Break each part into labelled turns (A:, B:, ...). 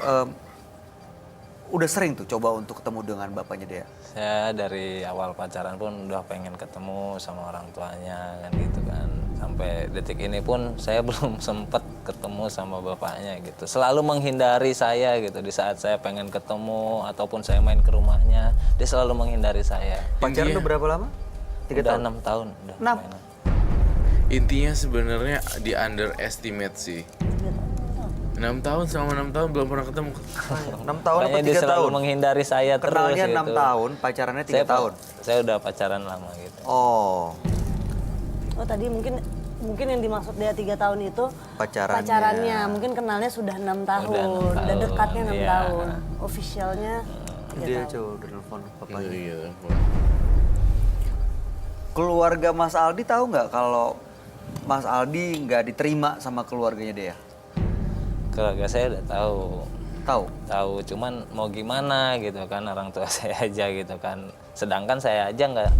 A: em, udah sering tuh coba untuk ketemu dengan bapaknya Dea?
B: Saya dari awal pacaran pun udah pengen ketemu sama orang tuanya kan gitu kan. Sampai detik ini pun saya belum sempat ketemu sama bapaknya gitu. Selalu menghindari saya gitu di saat saya pengen ketemu ataupun saya main ke rumahnya, dia selalu menghindari saya.
A: Pacaran udah berapa lama? 3
B: Udah
A: tahun?
B: 6 tahun. Udah
A: 6?
B: lumayan.
C: Intinya sebenarnya di underestimate sih. 6 tahun sama 6 tahun belum pernah ketemu.
A: 6 tahun apa
B: Makanya dia
A: 3
B: selalu
A: tahun?
B: menghindari saya terus
A: Kenalnya
B: gitu.
A: 6 tahun, pacarannya 3 tahun?
B: Saya udah pacaran lama gitu.
A: Oh,
D: Oh tadi mungkin yang dimaksud dia 3 tahun itu
A: pacarannya.
D: mungkin kenalnya sudah 6 tahun,
B: Udah 6
D: dan
B: tahun,
D: dekatnya 6
B: iya.
D: tahun, officialnya 3
A: Dia
D: tahun.
A: coba udah nelfon papanya.
C: Iya.
A: Keluarga Mas Aldi tahu nggak kalau Mas Aldi nggak diterima sama keluarganya Dea?
B: Keluarga saya udah tahu.
A: Tahu?
B: Cuman mau gimana gitu kan, orang tua saya aja gitu kan. Sedangkan saya aja nggak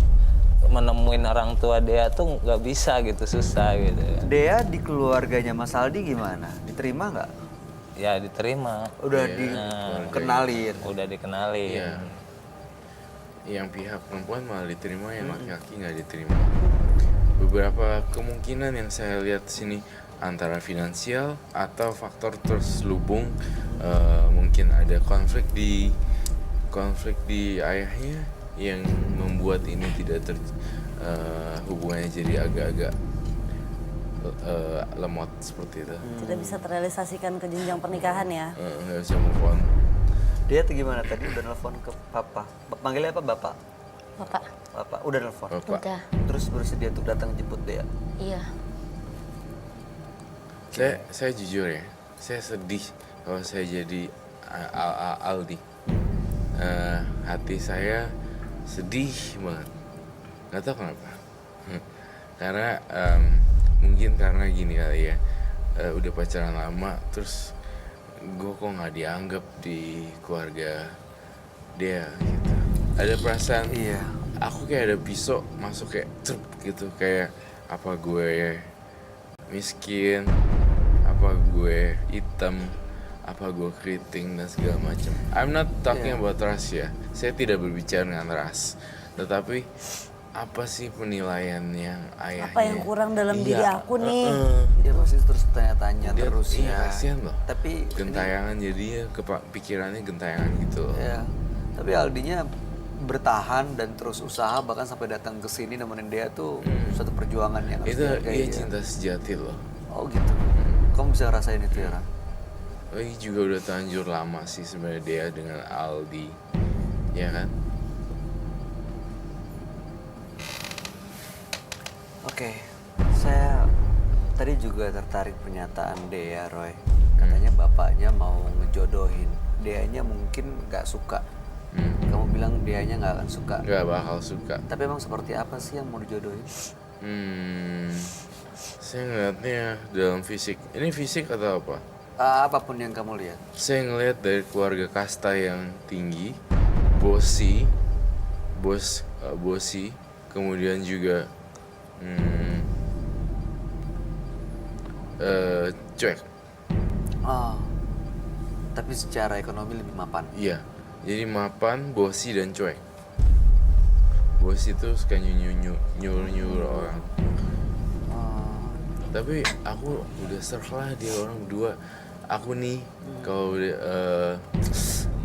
B: menemuin orang tua dia tuh nggak bisa gitu, susah gitu.
A: Dea di keluarganya Mas Aldi gimana? Diterima nggak?
B: Ya diterima.
A: Udah
C: Iya,
A: dikenalin?
B: Udah dikenalin.
C: Iya. Yang pihak perempuan malah diterima, yang laki-laki nggak diterima. Beberapa kemungkinan yang saya lihat sini antara finansial atau faktor terselubung, mungkin ada konflik di ayahnya yang membuat ini tidak hubungannya jadi agak-agak lemot seperti itu.
D: Tidak bisa terrealisasikan ke jenjang pernikahan ya.
C: Nggak bisa move on.
A: Dia tuh gimana tadi udah nelfon ke papa? Panggilnya apa bapak?
E: Bapak,
A: Bapak udah nelfon.
C: Bapak,
E: udah,
A: Terus bersedia untuk datang jemput Dea.
E: iya.
C: saya jujur ya, saya sedih kalau saya jadi Aldi. Hati saya sedih banget, nggak tahu kenapa. Karena mungkin karena gini kali ya, udah pacaran lama, terus gue kok nggak dianggap di keluarga dia gitu. Ada perasaan,
A: Iya.
C: aku kayak ada pisau masuk kayak cerp gitu, kayak apa gue miskin, apa gue hitam, apa gue keriting dan segala macam. I'm not talking about ras ya. Saya tidak berbicara dengan ras. Tetapi apa sih penilaian yang ayahnya?
D: Apa yang kurang dalam diri aku nih?
A: Dia pasti terus tanya-tanya
C: Dia
A: terus
C: iya,
A: ya.
C: kasihan loh.
A: Tapi
C: Gentayangan jadinya pikirannya gentayangan gitu loh.
A: ya, tapi Aldinya bertahan dan terus usaha bahkan sampai datang ke sini nemenin dia tuh suatu perjuangan yang harus
C: Itu
A: dihargai
C: iya
A: ya.
C: cinta sejati loh.
A: Oh gitu. Kamu bisa rasain itu ya, Ran?
C: Oh, ini juga udah terlanjur lama sih sebenarnya dia dengan Aldi, ya kan?
A: Oke, saya tadi juga tertarik pernyataan Dea, Roy. Katanya bapaknya mau ngejodohin. Deanya mungkin nggak suka. Kamu bilang Deanya nggak akan suka.
C: Nggak bakal suka.
A: Tapi emang seperti apa sih yang mau dijodohin?
C: Saya ngeliatnya dalam fisik. Ini fisik atau apa?
A: Apapun yang kamu lihat.
C: Saya ngeliat dari keluarga kasta yang tinggi, bosi, kemudian juga cuek.
A: Oh, tapi secara ekonomi lebih mapan.
C: Iya, jadi mapan, bosi dan cuek. Bosi itu suka nyuruh orang. Tapi aku udah serah lah dia orang berdua. Aku nih kalau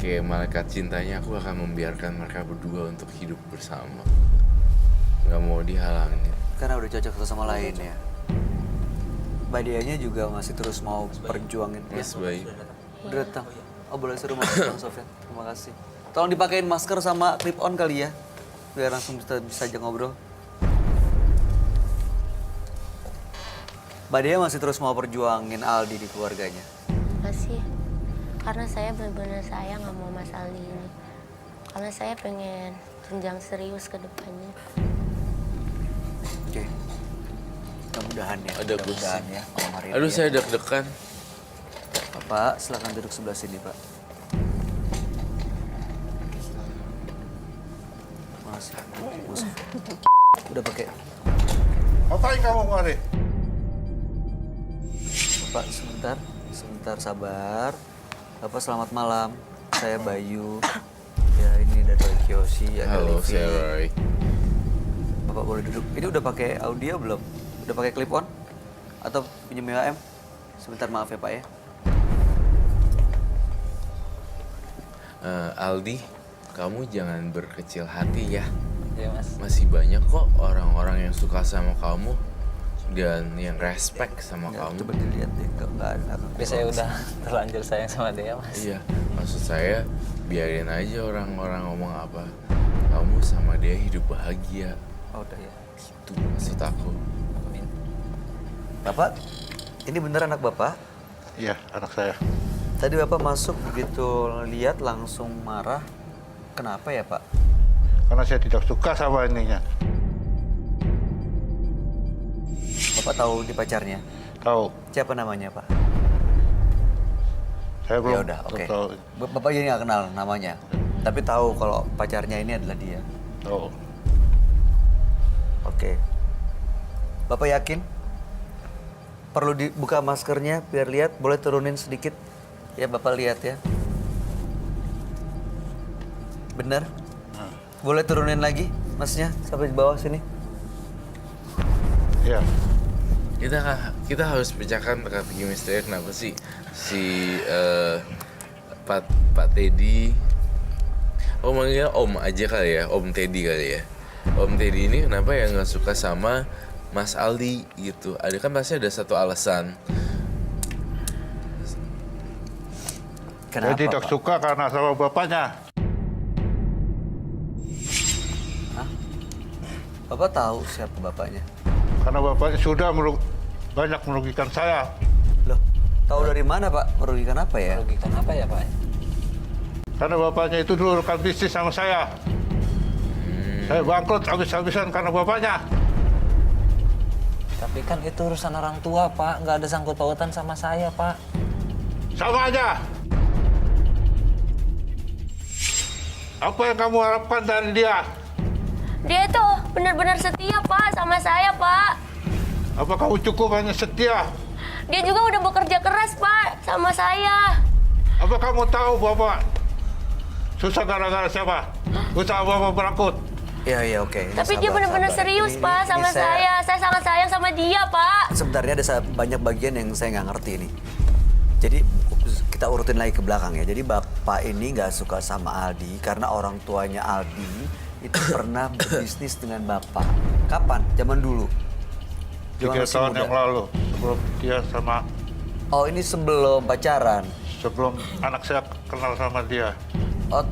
C: kayak malaikat cintanya, aku akan membiarkan mereka berdua untuk hidup bersama. Nggak mau dihalangin.
A: Karena udah cocok satu sama lain ya. Mbak Dianya juga masih terus mau perjuangin.
C: Mas Bayi.
A: Udah datang. Oh boleh suruh masuk Bang Sofyan. Terima kasih. Tolong dipakein masker sama clip on kali ya. Biar langsung bisa aja ngobrol. Mbak Dia masih terus mau perjuangin Aldi di keluarganya.
E: Makasih. Karena saya benar-benar sayang sama Mas Aldi ini. Karena saya pengen jenjang serius ke depannya.
A: Oke. Mudah-mudahan ya.
C: Ada
A: mudah-mudahan
C: pusing.
A: ya. Om Maria
C: Aduh,
A: ya.
C: saya deg-degan.
A: Pak, silakan duduk sebelah sini, Pak. Makasih. Udah pakai.
F: Ngapain kamu kemari?
A: Pak, sebentar sabar. Bapak selamat malam. Saya Bayu. Ya ini dari Roy Kiyoshi. Ada
C: Halo,
A: Livi.
C: saya Roy.
A: Bapak boleh duduk. Ini udah pakai audio belum? Udah pakai clip on? Atau pinjam UAM? Sebentar maaf ya Pak ya.
C: Aldi, kamu jangan berkecil hati ya.
B: Iya mas.
C: Masih banyak kok orang-orang yang suka sama kamu dan yang respect sama
A: Ya,
C: kamu.
A: coba dilihat deh. Nggak ada.
B: Tapi saya udah terlanjur sayang sama dia mas.
C: Iya, maksud saya biarin aja orang-orang ngomong apa. Kamu sama dia hidup bahagia.
A: Oh, udah ya.
C: Itu maksud aku.
B: Amin.
A: Bapak, ini bener anak Bapak?
F: Iya, anak saya.
A: Tadi Bapak masuk begitu lihat langsung marah. Kenapa ya Pak?
F: Karena saya tidak suka sama ininya.
A: Bapak tahu di pacarnya?
F: Tahu,
A: Siapa namanya Pak?
F: saya belum
A: Ya udah, oke.
F: belum tahu.
A: Bapak jadi nggak kenal namanya, tapi tahu kalau pacarnya ini adalah dia.
F: Tahu.
A: Oke. Bapak yakin? Perlu dibuka maskernya biar lihat, boleh turunin sedikit. Ya Bapak lihat ya. Bener? Boleh turunin lagi masnya sampai di bawah sini.
F: Iya.
C: Kita harus pecahkan teka-teki misteri kenapa sih si Pak Teddy, manggilnya Om aja kali ya, Om Teddy kali ya. Om Teddy ini kenapa ya nggak suka sama Mas Aldi gitu? Ada kan pasti ada satu alasan.
F: Saya
A: Kenapa
F: tidak
A: Pak?
F: suka karena sama bapaknya.
A: Bapak tahu siapa bapaknya?
F: Karena bapaknya sudah banyak merugikan saya.
A: Loh, tahu dari mana Pak? Merugikan apa ya?
B: Merugikan apa ya pak?
F: Karena bapaknya itu dulu rekan bisnis sama saya. Saya bangkrut habis-habisan karena bapaknya.
B: Tapi kan itu urusan orang tua pak, nggak ada sangkut pautan sama saya pak.
F: Sama aja. Apa yang kamu harapkan dari dia?
E: Dia tuh benar-benar setia pak sama saya pak.
F: Apa kamu cukup hanya setia?
E: Dia juga udah bekerja keras pak sama saya.
F: Apa kamu tahu Bapak susah gara-gara siapa? Usaha Bapak berangkut.
A: Iya, oke.
E: Tapi dia
A: Sabar,
E: benar-benar
A: sabar.
E: serius
A: Ini-
E: pak
A: ini
E: sama saya. Saya sangat sayang sama dia pak.
A: Sebenarnya ada banyak bagian yang saya nggak ngerti nih. Jadi kita urutin lagi ke belakang ya. Jadi bapak ini nggak suka sama Aldi karena orang tuanya Aldi itu pernah berbisnis dengan bapak. Kapan? Zaman dulu.
F: 3
A: masih
F: tahun
A: muda.
F: yang lalu sebelum dia sama
A: Oh ini sebelum pacaran.
F: sebelum anak saya kenal sama dia.
A: Oh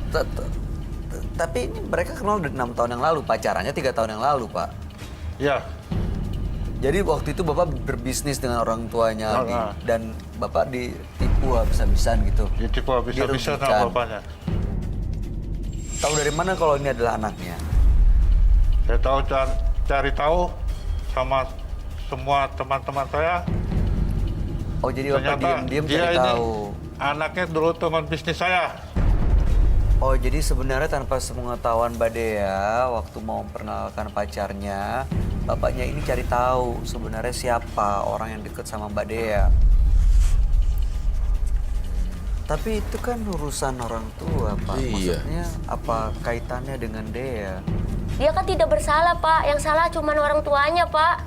A: tapi ini mereka kenal udah 6 tahun yang lalu. Pacarannya 3 tahun yang lalu Pak.
F: Ya,
A: Jadi waktu itu bapak berbisnis dengan orang tuanya Aldi
F: Ah.
A: dan bapak ditipu habis-habisan gitu.
F: dia tipu habis-habisan
A: Dirugikan.
F: sama bapaknya.
A: Tahu dari mana kalau ini adalah anaknya?
F: Saya tahu cari tahu sama semua teman-teman saya.
A: Oh jadi bapak
F: Ternyata
A: diam-diam
F: dia
A: cari
F: ini
A: tahu.
F: anaknya dulu teman bisnis saya.
A: Oh jadi sebenarnya tanpa sepengetahuan Mbak Dea waktu mau memperkenalkan pacarnya, bapaknya ini cari tahu sebenarnya siapa orang yang deket sama Mbak Dea. Tapi itu kan urusan orang tua Pak.
C: Iya.
A: Maksudnya apa kaitannya dengan Dea?
E: Dia kan tidak bersalah pak. Yang salah cuma orang tuanya pak.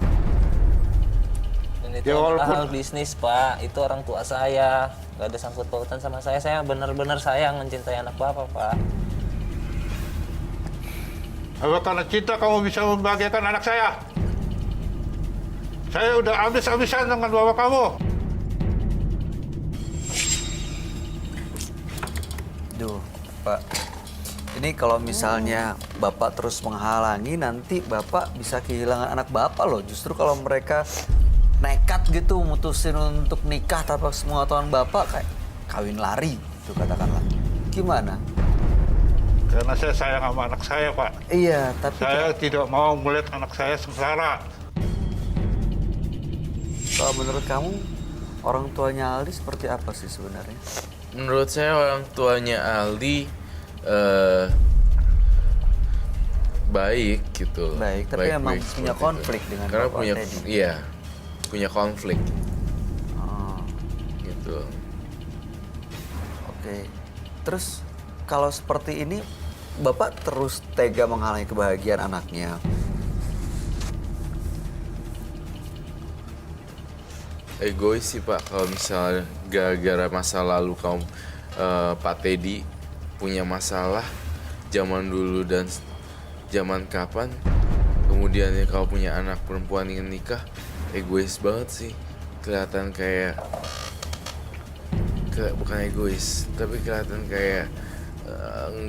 B: Dan itu
F: Ya,
B: adalah
F: walaupun-
B: hal bisnis pak, itu orang tua saya. Nggak ada sangkut pautan sama saya. Saya benar-benar sayang mencintai anak bapak pak.
F: Apa karena cinta kamu bisa membahagiakan anak saya? Saya udah habis-habisan dengan bapak kamu.
A: Duh, Pak. Ini kalau misalnya Bapak terus menghalangi, nanti Bapak bisa kehilangan anak Bapak loh. Justru kalau mereka nekat gitu mutusin untuk nikah tanpa sepengetahuan Bapak, kayak kawin lari, itu katakanlah. Gimana?
F: Karena saya sayang sama anak saya, Pak.
A: Iya, tapi
F: Saya tidak mau melihat anak saya sengsara.
A: kalau menurut kamu, orang tuanya Aldi seperti apa sih sebenarnya?
C: Menurut saya orang tuanya Aldi baik gitu.
A: Baik, tapi emang punya
C: seperti itu.
A: konflik dengan
C: Karena
A: Bapak
C: punya
A: Teddy.
C: iya, punya konflik
A: Oh,
C: gitu.
A: Oke. Terus kalau seperti ini, Bapak terus tega menghalangi kebahagiaan anaknya.
C: Egois sih Pak, kalau misalnya gara-gara masa lalu kamu Pak Teddy punya masalah zaman dulu dan zaman kapan, kemudian kau punya anak perempuan ingin nikah, egois banget sih. Kelihatan kayak bukan egois, tapi kelihatan kayak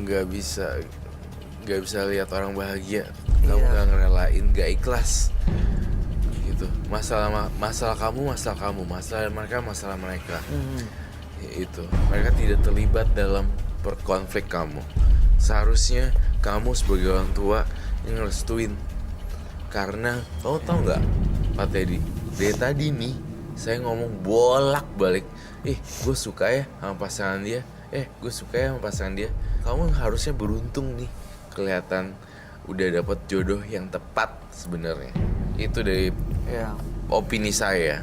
C: nggak bisa lihat orang bahagia. Kamu nggak ngerelain, nggak ikhlas gitu. Masalah kamu, masalah mereka. Itu mereka tidak terlibat dalam perkonflik kamu. Seharusnya kamu sebagai orang tua yang ngerestuin. Karena kamu tahu nggak, Pak Teddy, dari tadi nih saya ngomong bolak-balik, gue suka ya sama pasangan dia, gue suka ya sama pasangan dia. Kamu harusnya beruntung nih, kelihatan udah dapet jodoh yang tepat sebenarnya. Itu dari opini saya.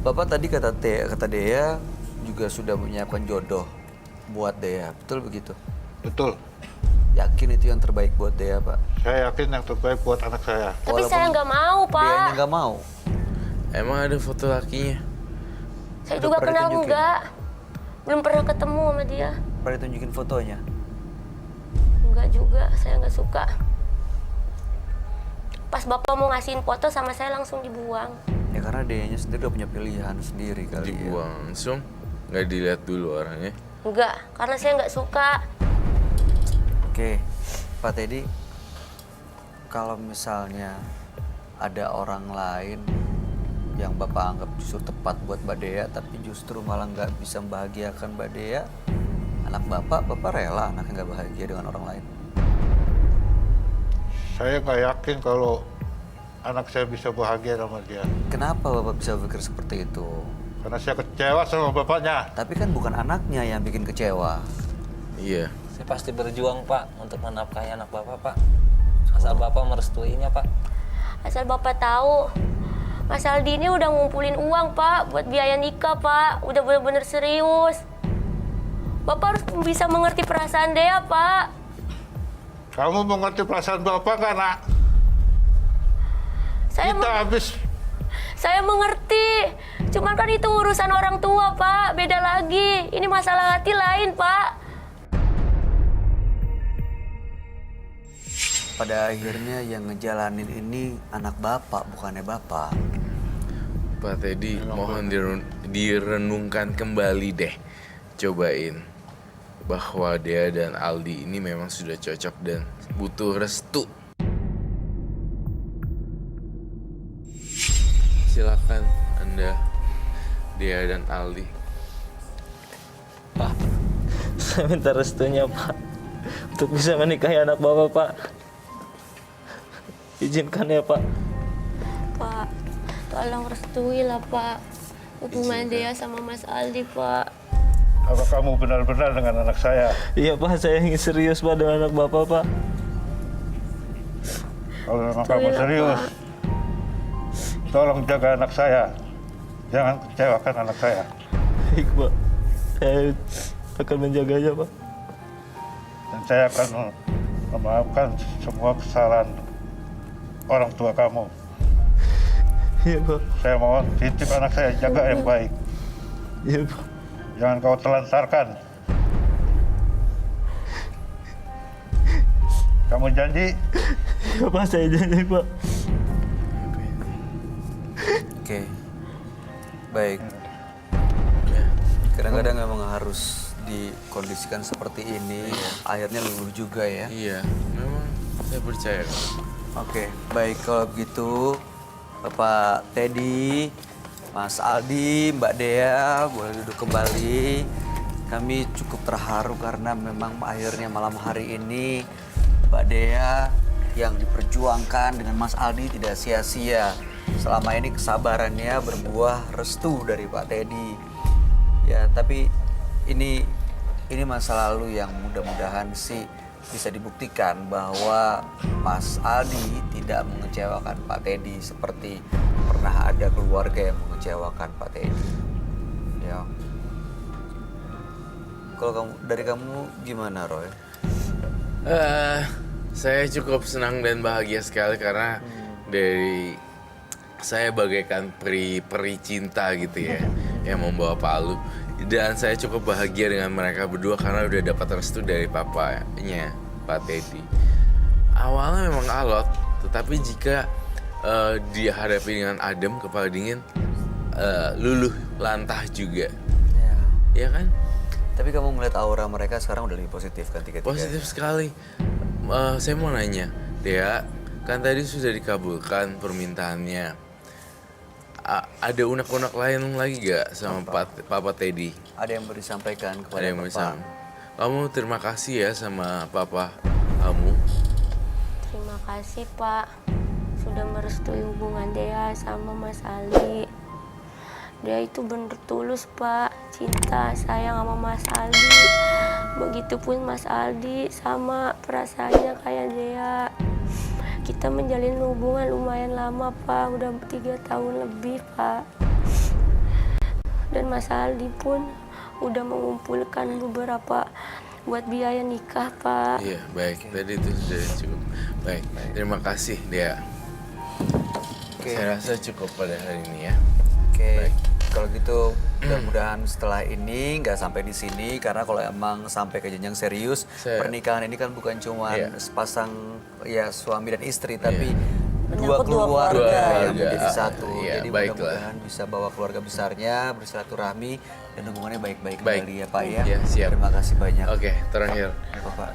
A: Bapak tadi kata Dea juga sudah menyiapkan jodoh buat Dea, betul begitu?
F: Betul.
A: Yakin itu yang terbaik buat Dea, Pak?
F: Saya yakin yang terbaik buat anak saya.
E: Tapi saya nggak mau, Pak.
A: Deanya nggak mau.
C: Emang ada foto lakinya?
E: Saya
A: Udah
E: juga
A: pernah
E: kenal
A: ditunjukin?
E: enggak. Belum pernah ketemu sama dia.
A: Pernah tunjukin fotonya?
E: Enggak juga, saya nggak suka. Pas Bapak mau ngasihin foto sama saya langsung dibuang.
A: Ya karena Deanya sendiri udah punya pilihan sendiri kali ya.
C: Dibuang langsung, nggak dilihat dulu orangnya.
E: Enggak, karena saya nggak suka.
A: Oke, Pak Teddy, kalau misalnya ada orang lain yang Bapak anggap justru tepat buat Mbak Dea, tapi justru malah nggak bisa membahagiakan Mbak Dea, anak Bapak rela anaknya nggak bahagia dengan orang lain?
F: Saya nggak yakin kalau anak saya bisa bahagia sama dia.
A: Kenapa Bapak bisa berpikir seperti itu?
F: Karena saya kecewa sama bapaknya.
A: Tapi kan bukan anaknya yang bikin kecewa.
C: Iya.
B: Saya pasti berjuang, Pak, untuk menafkahi anak Bapak, Pak. Asal Bapak merestuinya, Pak.
E: Asal Bapak tahu, Mas Aldi ini udah ngumpulin uang, Pak, buat biaya nikah, Pak. Udah bener-bener serius. Bapak harus bisa mengerti perasaan Dea, Pak.
F: Kamu mengerti perasaan bapak kan, nak? Saya
E: mengerti. Cuman kan itu urusan orang tua, Pak. Beda lagi. Ini masalah hati lain, Pak.
A: Pada akhirnya yang ngejalanin ini anak Bapak, bukannya Bapak.
C: Pak Teddy, mohon direnungkan kembali deh. Cobain bahwa Dea dan Aldi ini memang sudah cocok dan butuh restu. Silakan Anda, Dea dan Aldi.
B: Pak, saya minta restunya, Pak, untuk bisa menikahi anak Bapak, Pak. Izinkan ya, Pak.
E: Pak, tolong restui lah, Pak. Hubungan Dea sama Mas Aldi, Pak.
F: apa kamu benar-benar dengan anak saya?
B: Iya, Pak, saya ingin serius, Pak, dengan anak Bapak, Pak.
F: Kalau memang kamu serius, tolong jaga anak saya. Jangan kecewakan anak saya.
B: Baik, Pak. Saya akan menjaganya, Pak.
F: Dan saya akan memaafkan semua kesalahan orang tua kamu.
B: Iya, Pak.
F: Saya mohon titip anak saya, jaga yang baik.
B: Iya, Pak.
F: Jangan kau telantarkan. Kamu janji?
B: Iya, Pak, saya janji, Pak.
A: Oke. Baik. Kadang-kadang memang harus dikondisikan seperti ini, akhirnya luluh juga ya.
C: Iya, memang saya percaya.
A: Oke, baik kalau begitu Bapak Teddy, Mas Aldi, Mbak Dea, boleh duduk kembali. Kami cukup terharu karena memang akhirnya malam hari ini Mbak Dea yang diperjuangkan dengan Mas Aldi tidak sia-sia. Selama ini kesabarannya berbuah restu dari Pak Teddy. Ya, tapi ini masa lalu yang mudah-mudahan sih bisa dibuktikan bahwa Mas Aldi tidak mengecewakan Pak Teddy seperti pernah ada keluarga yang mengecewakan Pak Teddy. Ya. Kalau dari kamu gimana, Roy?
C: Saya cukup senang dan bahagia sekali karena dari saya bagaikan peri cinta gitu ya yang membawa palu, dan saya cukup bahagia dengan mereka berdua karena udah dapat restu dari papanya, Pak Teddy. Awalnya memang alot, tetapi jika dihadapi dengan adem, kepala dingin, luluh lantah juga, ya kan?
A: Tapi kamu melihat aura mereka sekarang udah lebih positif kan tiga-tiga?
C: Positif sekali. Saya mau nanya, Dea, kan tadi sudah dikabulkan permintaannya. Ada unek-unek lain lagi gak sama Papa Teddy?
A: Ada yang mau disampaikan kepada
C: Ada yang
A: Bapak?
C: bisa. Kamu terima kasih ya sama Papa kamu.
E: Terima kasih Pak, sudah merestui hubungan Dea sama Mas Aldi. Dea itu bener tulus Pak, cinta, sayang sama Mas Aldi. Begitupun Mas Aldi sama perasaannya kayak Dea. Kita menjalin hubungan lumayan lama Pak, udah 3 tahun lebih Pak. Dan Mas Aldi pun udah mengumpulkan beberapa buat biaya nikah Pak.
C: Iya, baik. Tadi itu sudah cukup. Baik, terima kasih Dea. Saya rasa cukup pada hari ini ya.
A: Oke, kalau gitu mudah-mudahan setelah ini nggak sampai di sini, karena kalau emang sampai ke jenjang serius, pernikahan ini kan bukan cuma sepasang ya suami dan istri, tapi dua
D: Menyangkut dua
A: keluarga
D: keluarga.
A: yang menjadi satu.
C: Iya,
A: Jadi
C: baiklah.
A: mudah-mudahan bisa bawa keluarga besarnya bersilaturahmi dan hubungannya baik-baik
C: Baik.
A: kembali ya Pak ya.
C: Ya, siap.
A: Terima kasih banyak.
C: Oke, terakhir.
A: Bapak,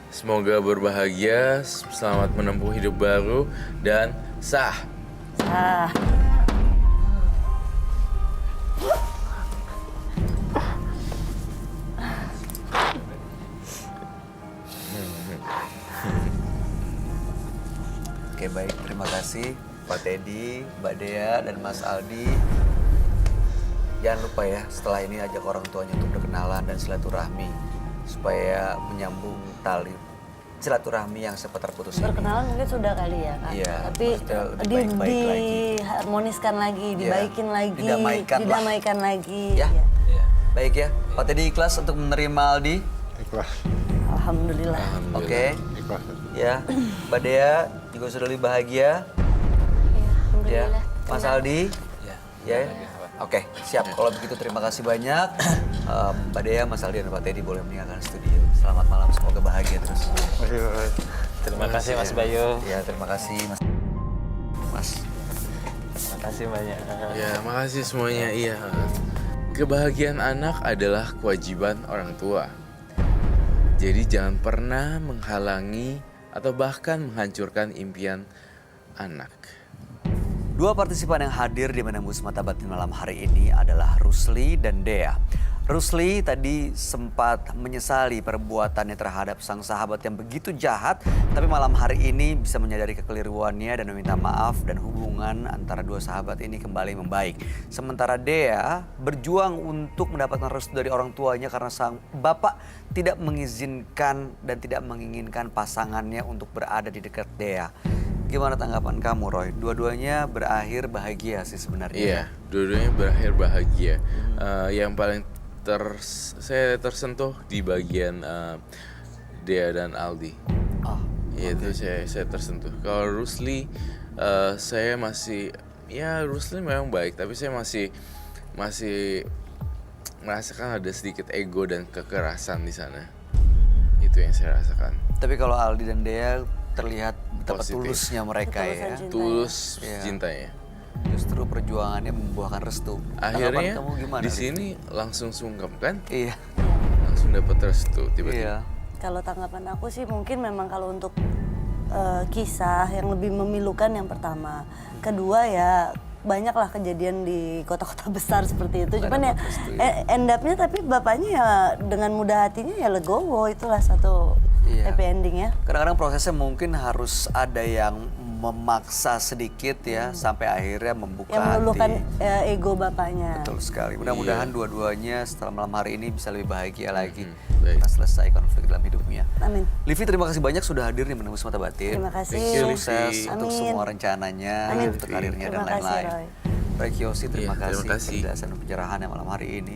C: Semoga berbahagia, selamat menempuh hidup baru, dan sah.
D: Ah,
A: Oke baik, terima kasih Pak Teddy, Mbak Dea, dan Mas Aldi. Jangan lupa ya, setelah ini ajak orang tuanya untuk berkenalan dan silaturahmi supaya menyambung tali silaturahmi yang sempat terputus ini.
D: berkenalan mungkin sudah kali ya Kak.
A: Iya,
D: Tapi
A: maksudnya lebih baik-baik lagi.
D: diharmoniskan lagi,
A: Iya,
D: dibaikin lagi,
A: didamaikan lah.
D: lagi.
A: Ya.
D: Iya.
A: Baik ya, Pak Teddy ikhlas untuk menerima Aldi.
F: Ikhlas.
D: Alhamdulillah.
A: Oke.
F: Ikhlas.
A: Ya, Mbak Dea juga sudah lebih bahagia.
E: Ya,
A: Ya,
E: alhamdulillah.
A: Mas Aldi.
B: Ya.
A: Ya. Oke, siap. Kalau begitu terima kasih banyak. Mbak Dea, Mas Aldi, dan Pak Teddy boleh meninggalkan studio. Selamat malam, semoga bahagia terus.
B: Terima kasih Mas Bayu.
A: Ya, terima kasih Mas. Mas.
B: Terima kasih banyak.
C: Ya, makasih semuanya. Iya. Kebahagiaan anak adalah kewajiban orang tua. Jadi jangan pernah menghalangi atau bahkan menghancurkan impian anak.
A: Dua partisipan yang hadir di Menembus Mata Batin malam hari ini adalah Rusli dan Dea. Rusli tadi sempat menyesali perbuatannya terhadap sang sahabat yang begitu jahat, tapi malam hari ini bisa menyadari kekeliruannya dan meminta maaf, dan hubungan antara dua sahabat ini kembali membaik. Sementara Dea berjuang untuk mendapatkan restu dari orang tuanya karena sang bapak tidak mengizinkan dan tidak menginginkan pasangannya untuk berada di dekat Dea. Gimana tanggapan kamu, Roy? Dua-duanya berakhir bahagia sih sebenarnya.
C: Iya, dua-duanya berakhir bahagia. Yang paling saya tersentuh di bagian Dea dan Aldi.
A: Oh,
C: Itu saya tersentuh. Kalau Rusli, saya masih, ya Rusli memang baik, tapi saya masih merasakan ada sedikit ego dan kekerasan di sana. Itu yang saya rasakan.
A: tapi kalau Aldi dan Dea terlihat betapa
C: Positif.
A: tulusnya mereka ya.
D: Ketulusan cinta.
C: Tulus
A: Iya.
C: cintanya.
A: Justru perjuangannya membuahkan restu. Tanggapan
C: Akhirnya
A: kamu gimana?
C: di
A: Ri?
C: sini langsung sungkem kan?
A: Iya.
C: Langsung dapat restu
A: Iya.
C: tiba-tiba.
D: Kalau tanggapan aku sih mungkin memang kalau untuk kisah yang lebih memilukan yang pertama. Kedua ya banyaklah kejadian di kota-kota besar seperti itu.
A: Nggak
D: Cuman ya
A: dapat restu ya.
D: end up-nya tapi bapaknya ya dengan mudah hatinya ya legowo, itulah satu
A: Iya.
D: happy ending ya.
A: Kadang-kadang prosesnya mungkin harus ada yang memaksa sedikit ya sampai akhirnya membuka
D: Yang meluluhkan
A: hati.
D: ego bapaknya.
A: Betul sekali. Mudah-mudahan dua-duanya setelah malam hari ini bisa lebih bahagia lagi.
C: baik.
A: Karena selesai konflik dalam hidupnya.
D: Amin.
A: Livi, terima kasih banyak sudah hadir di Menembus Mata Batin.
D: Terima kasih.
C: Thank you, Livi.
A: Sukses untuk
D: Amin.
A: semua rencananya,
D: Amin.
A: untuk karirnya dan
D: Terima kasih,
A: lain-lain.
D: Roy.
A: Baik Yosi, terima
C: Iya, terima
A: kasih
C: kasih.
A: penjelasan dan pencerahannya malam hari ini.